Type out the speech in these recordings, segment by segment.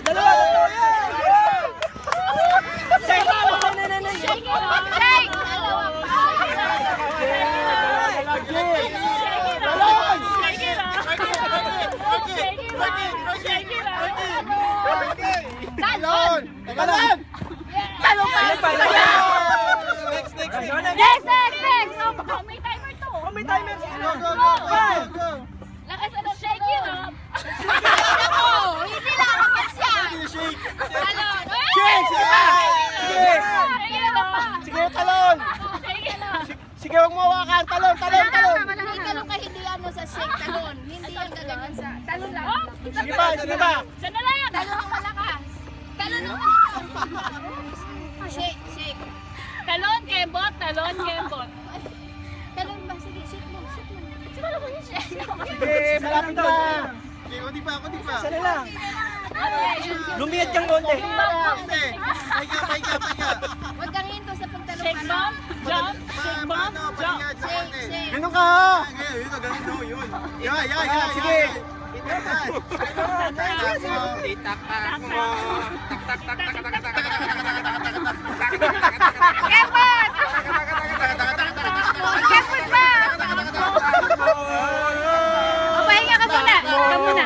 Dalawa. Shake! Shake! Talon! Talon! Talon pa! Next! Next! May timer to. May timer. Go! Lakas ano, shake it up. Ako, hindi lalakas yan. Shake! Talon. Shake! Sige pa! Sige! Shake it up. Sige, talon! Shake it up. Sige, huwag mo hawakan. Talon! Hindi talon ka, hindi ano sa shake, talon. Hindi yan gaganyan sa, talon lang. Sige pa! Sana lang. Talon ng malakas. Talon ng malakas. Shake. Talon, kembot. Talon, kembot. Talon ba? Sige, shake mo. Siguro ko yung shake. Sige, malapit na. Okay, kunti pa! Sana lang. Lumiyad kang konti. Hindi! Paika! Huwag kang hinto sa pagtalon. Shake bomb, jump, shake bomb, jump. Shake. Ganun ka ha. Ngayon, yun, ganun daw, yun. Sige. Itak-tak mo. Kembot! Kembot ba? Pahinga ka muna. Ka muna.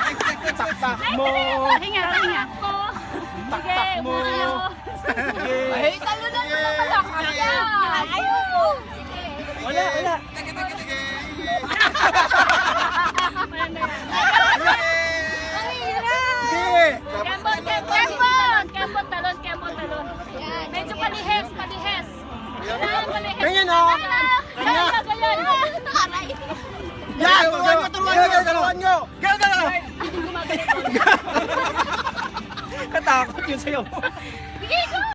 Tak mo. Pahinga. Tak mo. Sige. Ay, talon na naman malakas yan. Ayaw mo. Sige. Wala. Ang hirap. Sige. Kembot, talon. Yan. Medyo palihes. Ganyan ha. Ganyan. Aray. Yan. Turuan nyo. Ganun. Katakot yun sa'yo. Sige, go!